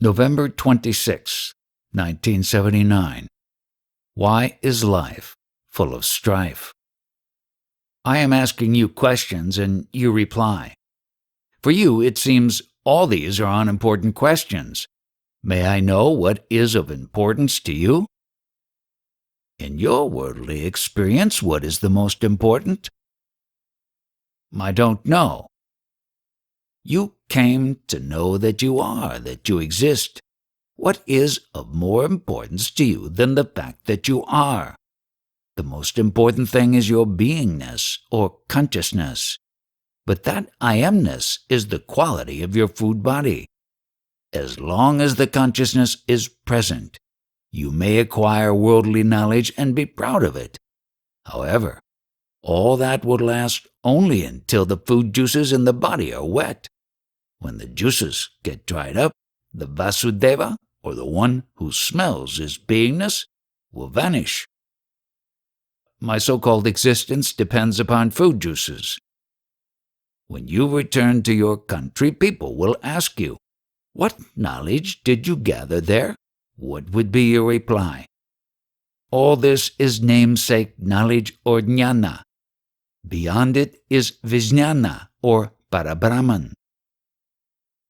November 26, 1979. Why is life full of strife? I am asking you questions and you reply. For you, it seems all these are unimportant questions. May I know what is of importance to you? In your worldly experience, what is the most important? I don't know. You came to know that you are, that you exist. What is of more importance to you than the fact that you are? The most important thing is your beingness or consciousness. But that I amness is the quality of your food body. As long as the consciousness is present, you may acquire worldly knowledge and be proud of it. However, all that will last only until the food juices in the body are wet. When the juices get dried up, the Vasudeva, or the one who smells his beingness, will vanish. My so-called existence depends upon food juices. When you return to your country, people will ask you, what knowledge did you gather there? What would be your reply? All this is namesake knowledge or jnana. Beyond it is vijnana or parabrahman.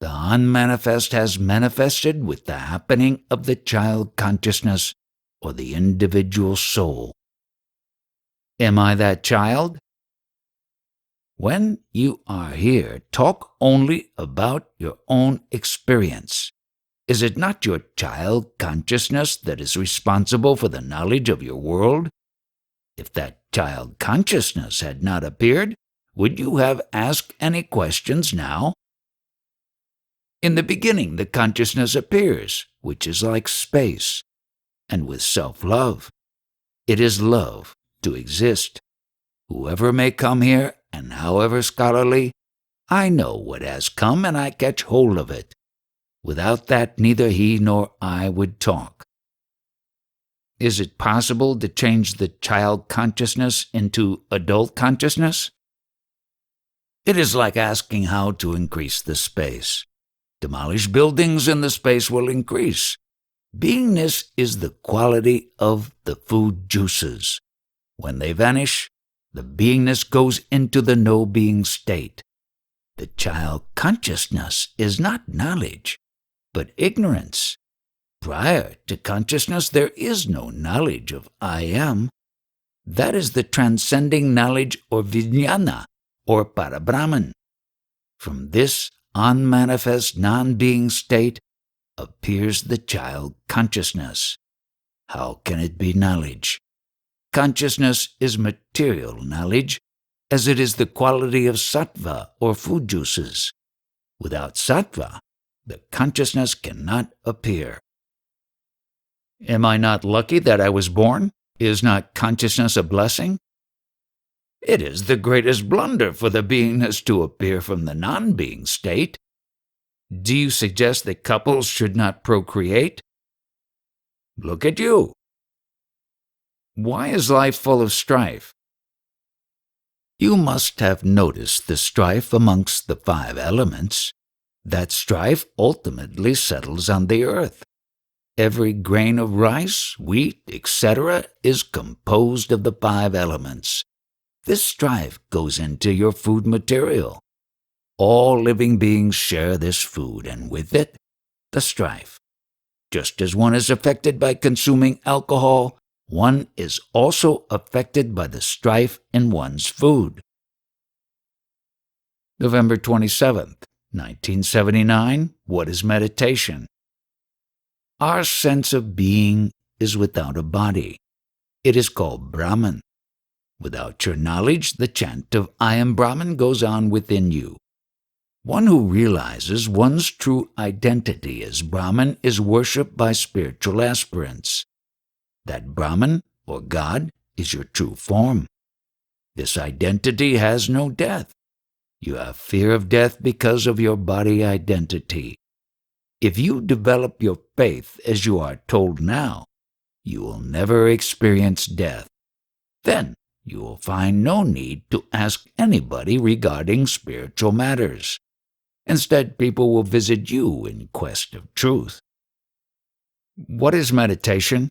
The unmanifest has manifested with the happening of the child consciousness or the individual soul. Am I that child? When you are here, talk only about your own experience. Is it not your child consciousness that is responsible for the knowledge of your world? If that child consciousness had not appeared, would you have asked any questions now? In the beginning, the consciousness appears, which is like space, and with self-love. It is love to exist. Whoever may come here, and however scholarly, I know what has come and I catch hold of it. Without that, neither he nor I would talk. Is it possible to change the child consciousness into adult consciousness? It is like asking how to increase the space. Demolish buildings and the space will increase. Beingness is the quality of the food juices. When they vanish, the beingness goes into the no-being state. The child consciousness is not knowledge, but ignorance. Prior to consciousness, there is no knowledge of I am. That is the transcending knowledge or vijnana or parabrahman. From this unmanifest non-being state appears the child consciousness. How can it be knowledge? Consciousness is material knowledge, as it is the quality of sattva or food juices. Without sattva, the consciousness cannot appear. Am I not lucky that I was born? Is not consciousness a blessing? It is the greatest blunder for the beingness to appear from the non-being state. Do you suggest that couples should not procreate? Look at you. Why is life full of strife? You must have noticed the strife amongst the 5 elements. That strife ultimately settles on the earth. Every grain of rice, wheat, etc. is composed of the 5 elements. This strife goes into your food material. All living beings share this food, and with it, the strife. Just as one is affected by consuming alcohol, one is also affected by the strife in one's food. November 27th, 1979. What is meditation? Our sense of being is without a body. It is called Brahman. Without your knowledge, the chant of I am Brahman goes on within you. One who realizes one's true identity as Brahman is worshipped by spiritual aspirants. That Brahman, or God, is your true form. This identity has no death. You have fear of death because of your body identity. If you develop your faith as you are told now, you will never experience death. Then you will find no need to ask anybody regarding spiritual matters. Instead, people will visit you in quest of truth. What is meditation?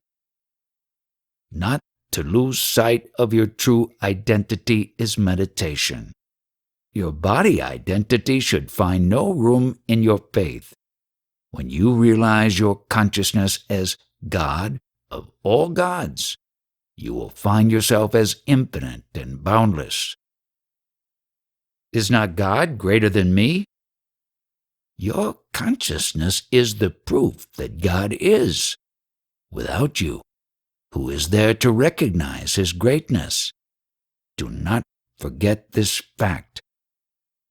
Not to lose sight of your true identity is meditation. Your body identity should find no room in your faith. When you realize your consciousness as God of all gods, you will find yourself as infinite and boundless. Is not God greater than me? Your consciousness is the proof that God is. Without you, who is there to recognize His greatness? Do not forget this fact.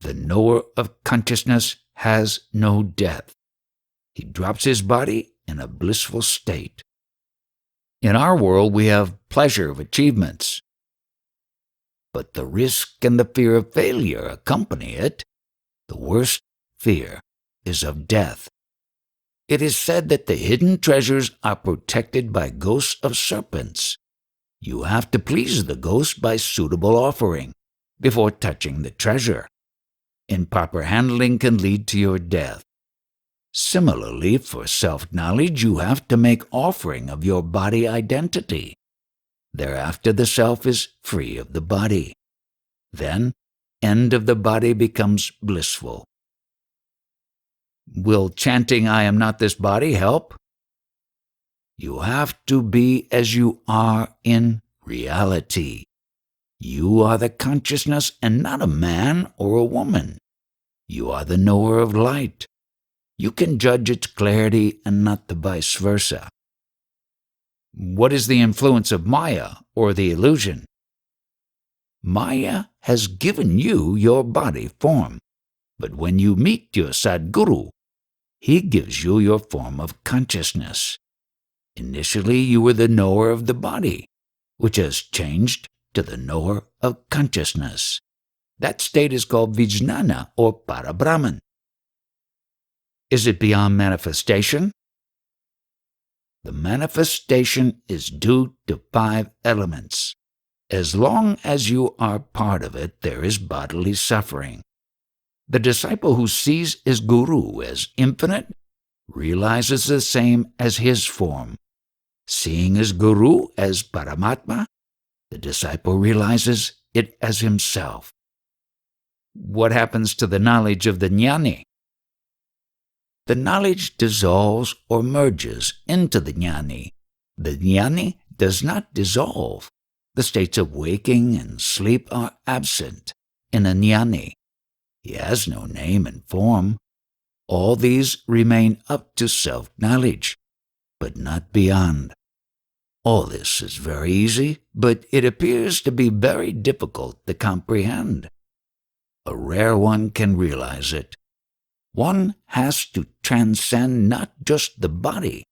The knower of consciousness has no death. He drops his body in a blissful state. In our world, we have pleasure of achievements, but the risk and the fear of failure accompany it. The worst fear is of death. It is said that the hidden treasures are protected by ghosts of serpents. You have to please the ghost by suitable offering before touching the treasure. Improper handling can lead to your death. Similarly, for self-knowledge, you have to make offering of your body identity. Thereafter, the self is free of the body. Then, end of the body becomes blissful. Will chanting "I am not this body" help? You have to be as you are in reality. You are the consciousness and not a man or a woman. You are the knower of light. You can judge its clarity and not the vice versa. What is the influence of Maya or the illusion? Maya has given you your body form, but when you meet your Sadguru, he gives you your form of consciousness. Initially, you were the knower of the body, which has changed to the knower of consciousness. That state is called Vijnana or Parabrahman. Is it beyond manifestation? The manifestation is due to 5 elements. As long as you are part of it, there is bodily suffering. The disciple who sees his guru as infinite realizes the same as his form. Seeing his guru as Paramatma, the disciple realizes it as himself. What happens to the knowledge of the jnani? The knowledge dissolves or merges into the jnani. The jnani does not dissolve. The states of waking and sleep are absent in a jnani. He has no name and form. All these remain up to self-knowledge, but not beyond. All this is very easy, but it appears to be very difficult to comprehend. A rare one can realize it. One has to transcend not just the body,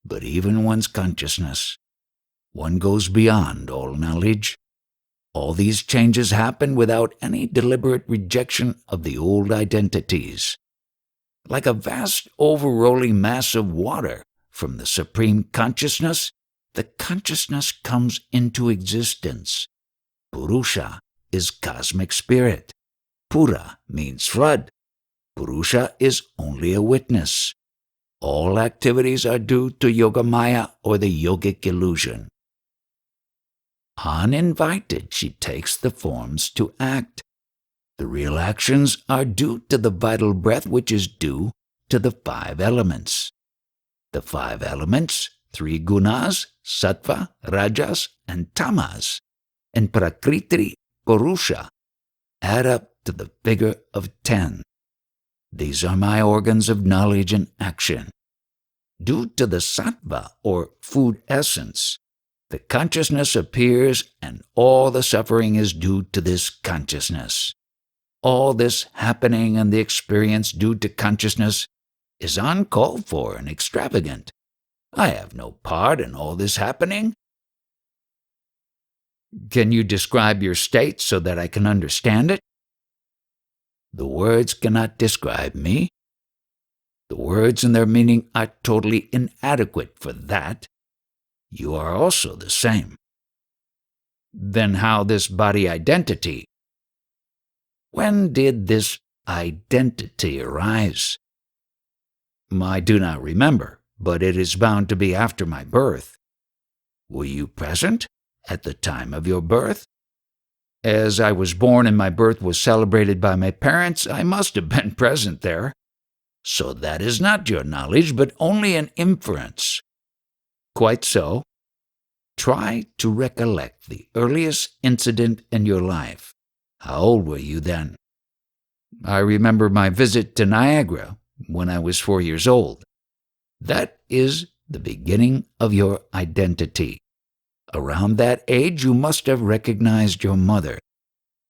but even one's consciousness. One goes beyond all knowledge. All these changes happen without any deliberate rejection of the old identities. Like a vast overrolling mass of water from the Supreme Consciousness, the consciousness comes into existence. Purusha is cosmic spirit. Pura means flood. Purusha is only a witness. All activities are due to Yogamaya or the yogic illusion. Uninvited, she takes the forms to act. The real actions are due to the vital breath, which is due to the 5 elements. The 5 elements, 3 gunas, sattva, rajas, and tamas, and prakriti, purusha, add up to the figure of 10. These are my organs of knowledge and action. Due to the sattva, or food essence, the consciousness appears, and all the suffering is due to this consciousness. All this happening and the experience due to consciousness is uncalled for and extravagant. I have no part in all this happening. Can you describe your state so that I can understand it? The words cannot describe me. The words and their meaning are totally inadequate for that. You are also the same. Then how this body identity? When did this identity arise? I do not remember. but it is bound to be after my birth. Were you present at the time of your birth? As I was born and my birth was celebrated by my parents, I must have been present there. So that is not your knowledge, but only an inference. Quite so. Try to recollect the earliest incident in your life. How old were you then? I remember my visit to Niagara when I was 4 years old. That is the beginning of your identity. Around that age, you must have recognized your mother.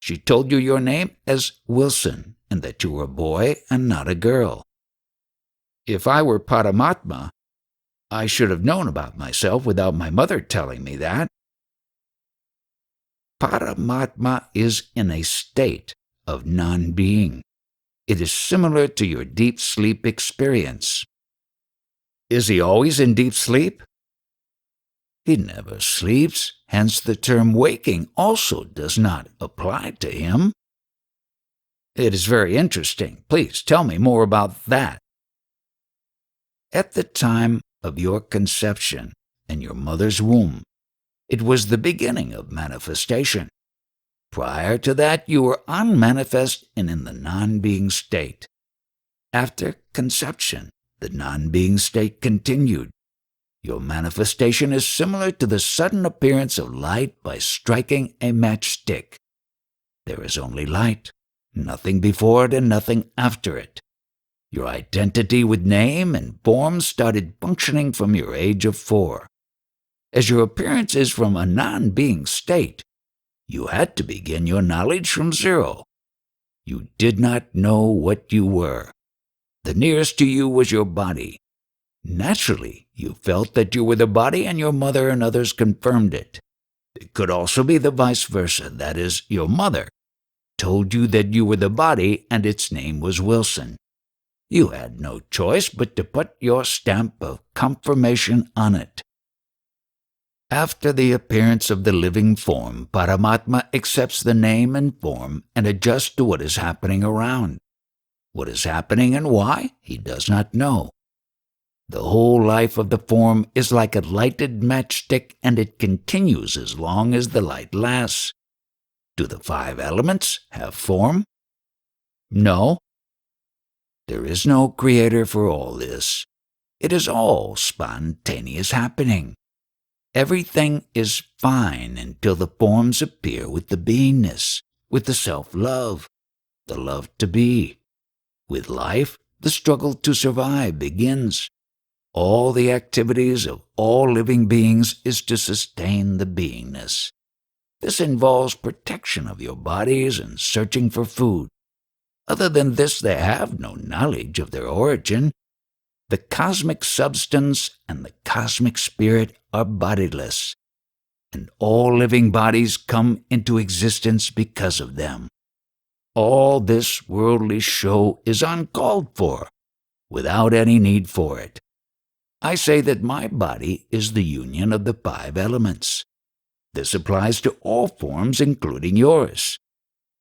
She told you your name as Wilson and that you were a boy and not a girl. If I were Paramatma, I should have known about myself without my mother telling me that. Paramatma is in a state of non-being. It is similar to your deep sleep experience. Is he always in deep sleep? He never sleeps, hence the term waking also does not apply to him. It is very interesting. Please tell me more about that. At the time of your conception in your mother's womb, it was the beginning of manifestation. Prior to that, you were unmanifest and in the non-being state. After conception, the non-being state continued. Your manifestation is similar to the sudden appearance of light by striking a matchstick. There is only light, nothing before it and nothing after it. Your identity with name and form started functioning from your age of 4. As your appearance is from a non-being state, you had to begin your knowledge from 0. You did not know what you were. The nearest to you was your body. Naturally, you felt that you were the body and your mother and others confirmed it. It could also be the vice versa, that is, your mother told you that you were the body and its name was Wilson. You had no choice but to put your stamp of confirmation on it. After the appearance of the living form, Paramatma accepts the name and form and adjusts to what is happening around. What is happening and why, he does not know. The whole life of the form is like a lighted matchstick and it continues as long as the light lasts. Do the 5 elements have form? No. There is no creator for all this. It is all spontaneous happening. Everything is fine until the forms appear with the beingness, with the self-love, the love to be. With life, the struggle to survive begins. All the activities of all living beings is to sustain the beingness. This involves protection of your bodies and searching for food. Other than this, they have no knowledge of their origin. The cosmic substance and the cosmic spirit are bodiless, and all living bodies come into existence because of them. All this worldly show is uncalled for, without any need for it. I say that my body is the union of the 5 elements. This applies to all forms, including yours.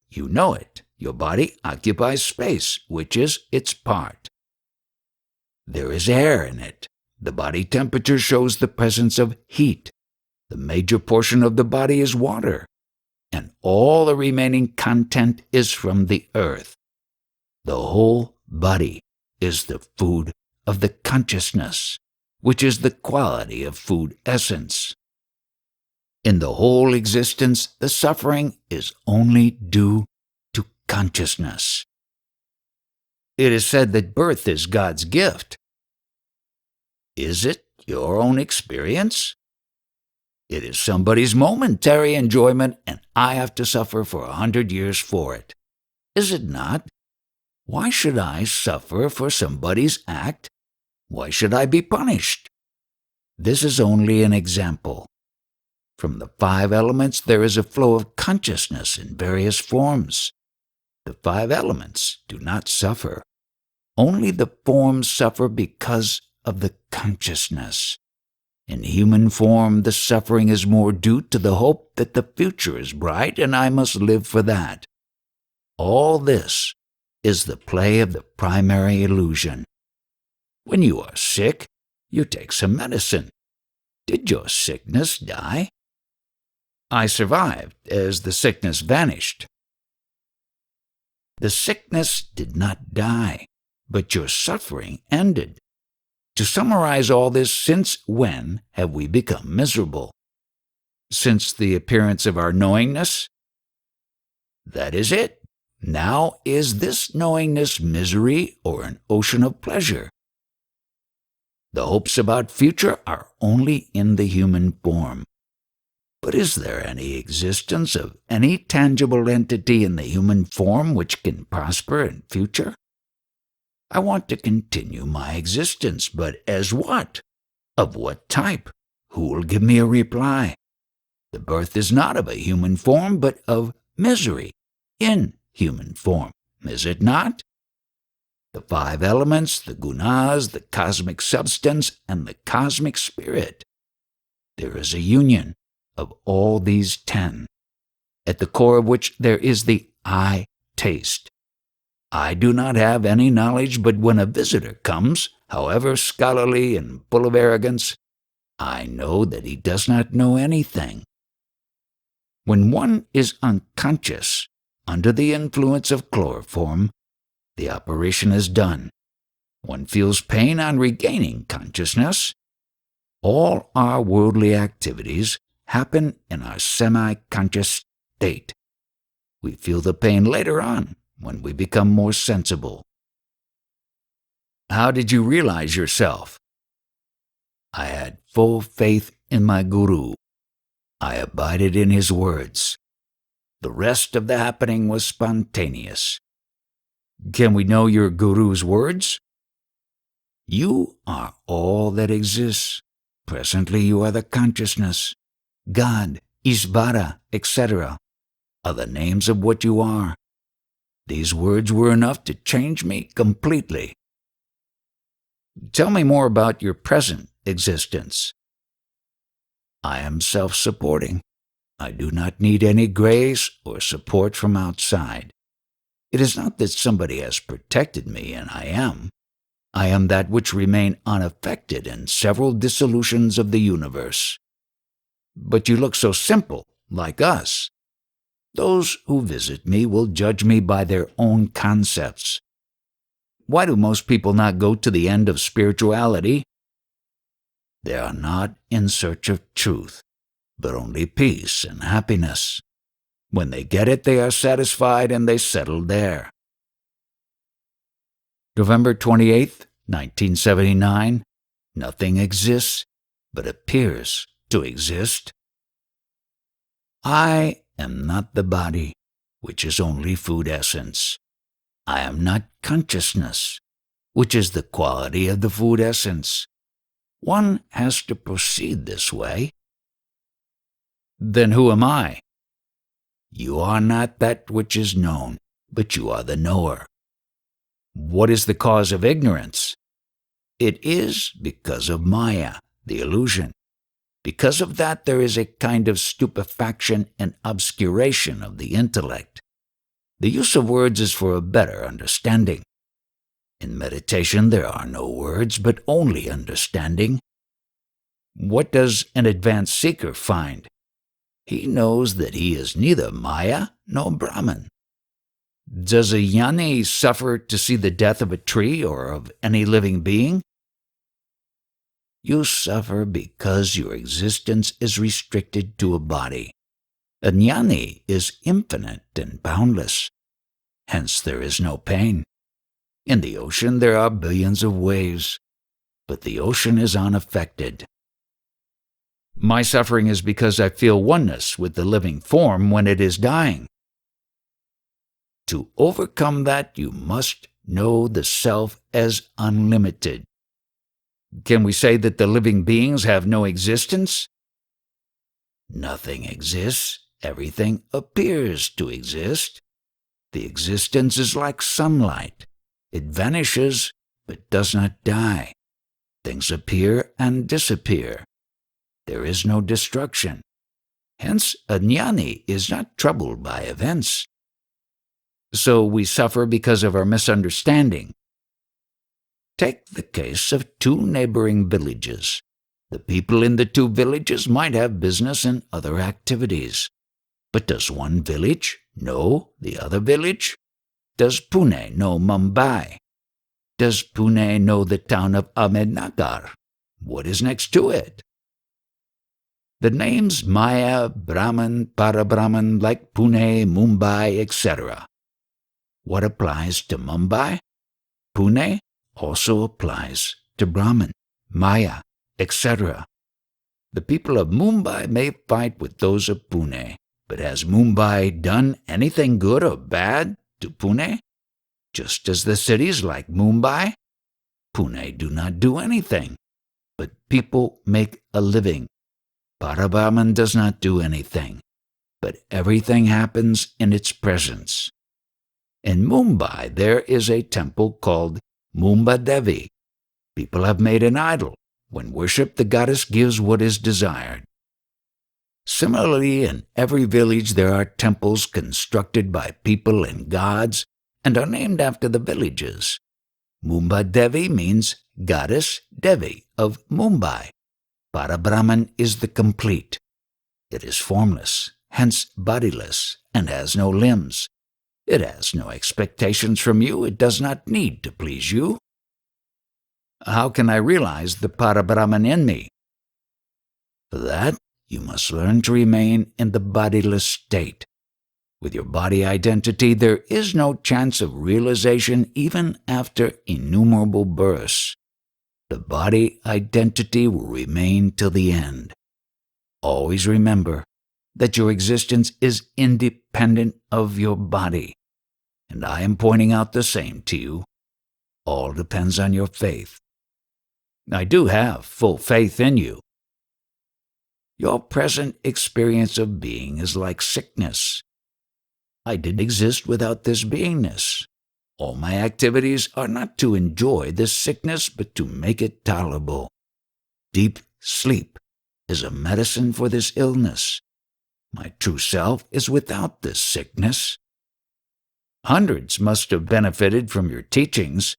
You know it. Your body occupies space, which is its part. There is air in it. The body temperature shows the presence of heat. The major portion of the body is water, and all the remaining content is from the earth. The whole body is the food of the consciousness, which is the quality of food essence. In the whole existence, the suffering is only due to consciousness. It is said that birth is God's gift. Is it your own experience? It is somebody's momentary enjoyment, and I have to suffer for 100 years for it. Is it not? Why should I suffer for somebody's act? Why should I be punished? This is only an example. From the 5 elements, there is a flow of consciousness in various forms. The 5 elements do not suffer. Only the forms suffer because of the consciousness. In human form, the suffering is more due to the hope that the future is bright and I must live for that. All this is the play of the primary illusion. When you are sick, You take some medicine. Did your sickness die? I survived as the sickness vanished. The sickness did not die, but your suffering ended. To summarize all this, since when have we become miserable? Since the appearance of our knowingness? That is it. Now, is this knowingness misery or an ocean of pleasure? The hopes about future are only in the human form. But is there any existence of any tangible entity in the human form which can prosper in future? I want to continue my existence, but as what? Of what type? Who will give me a reply? The birth is not of a human form, but of misery in human form, is it not? The 5 elements, the gunas, the cosmic substance, and the cosmic spirit. There is a union of all these 10, at the core of which there is the I taste. I do not have any knowledge, but when a visitor comes, however scholarly and full of arrogance, I know that he does not know anything. When one is unconscious, under the influence of chloroform, the operation is done. One feels pain on regaining consciousness. All our worldly activities happen in our semi-conscious state. We feel the pain later on when we become more sensible. How did you realize yourself? I had full faith in my guru. I abided in his words. The rest of the happening was spontaneous. Can we know your guru's words? You are all that exists. Presently you are the consciousness. God, Isvara, etc. are the names of what you are. These words were enough to change me completely. Tell me more about your present existence. I am self-supporting. I do not need any grace or support from outside. It is not that somebody has protected me and I am. I am that which remain unaffected in several dissolutions of the universe. But you look so simple, like us. Those who visit me will judge me by their own concepts. Why do most people not go to the end of spirituality? They are not in search of truth, but only peace and happiness. When they get it, they are satisfied and they settle there. November 28th, 1979. Nothing exists, but appears to exist. I am not the body, which is only food essence. I am not consciousness, which is the quality of the food essence. One has to proceed this way. Then who am I? You are not that which is known, but you are the knower. What is the cause of ignorance? It is because of Maya, the illusion. Because of that, there is a kind of stupefaction and obscuration of the intellect. The use of words is for a better understanding. In meditation, there are no words, but only understanding. What does an advanced seeker find? He knows that he is neither Maya nor Brahman. Does a jnani suffer to see the death of a tree or of any living being? You suffer because your existence is restricted to a body. A jnani is infinite and boundless. Hence there is no pain. In the ocean there are billions of waves, but the ocean is unaffected. My suffering is because I feel oneness with the living form when it is dying. To overcome that, you must know the self as unlimited. Can we say that the living beings have no existence? Nothing exists. Everything appears to exist. The existence is like sunlight. It vanishes, but does not die. Things appear and disappear. There is no destruction. Hence, a jnani is not troubled by events. So we suffer because of our misunderstanding. Take the case of two neighboring villages. The people in the two villages might have business and other activities. But does one village know the other village? Does Pune know Mumbai? Does Pune know the town of Ahmednagar? What is next to it? The names Maya, Brahman, Parabrahman, like Pune, Mumbai, etc. What applies to Mumbai? Pune also applies to Brahman, Maya, etc. The people of Mumbai may fight with those of Pune, but has Mumbai done anything good or bad to Pune? Just as the cities like Mumbai, Pune do not do anything, but people make a living. Parabrahman does not do anything, but everything happens in its presence. In Mumbai, there is a temple called Mumba Devi. People have made an idol. When worshipped, the goddess gives what is desired. Similarly, in every village there are temples constructed by people and gods and are named after the villages. Mumba Devi means goddess Devi of Mumbai. Parabrahman is the complete. It is formless, hence bodiless, and has no limbs. It has no expectations from you. It does not need to please you. How can I realize the Parabrahman in me? For that, you must learn to remain in the bodiless state. With your body identity, there is no chance of realization even after innumerable births. The body identity will remain till the end. Always remember that your existence is independent of your body, and I am pointing out the same to you. All depends on your faith. I do have full faith in you. Your present experience of being is like sickness. I didn't exist without this beingness. All my activities are not to enjoy this sickness, but to make it tolerable. Deep sleep is a medicine for this illness. My true self is without this sickness. Hundreds must have benefited from your teachings.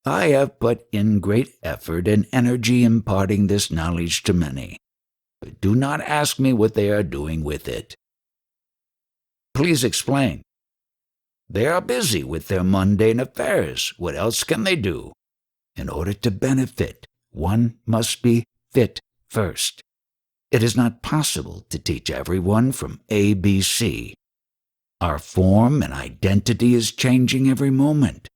I have put in great effort and energy imparting this knowledge to many, but do not ask me what they are doing with it. Please explain. They are busy with their mundane affairs. What else can they do? In order to benefit, one must be fit first. It is not possible to teach everyone from ABC. Our form and identity is changing every moment.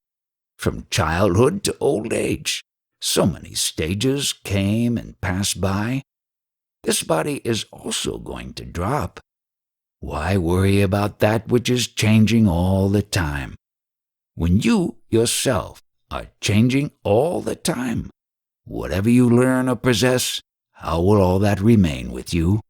From childhood to old age, so many stages came and passed by. This body is also going to drop. Why worry about that which is changing all the time? When you yourself are changing all the time, whatever you learn or possess, how will all that remain with you?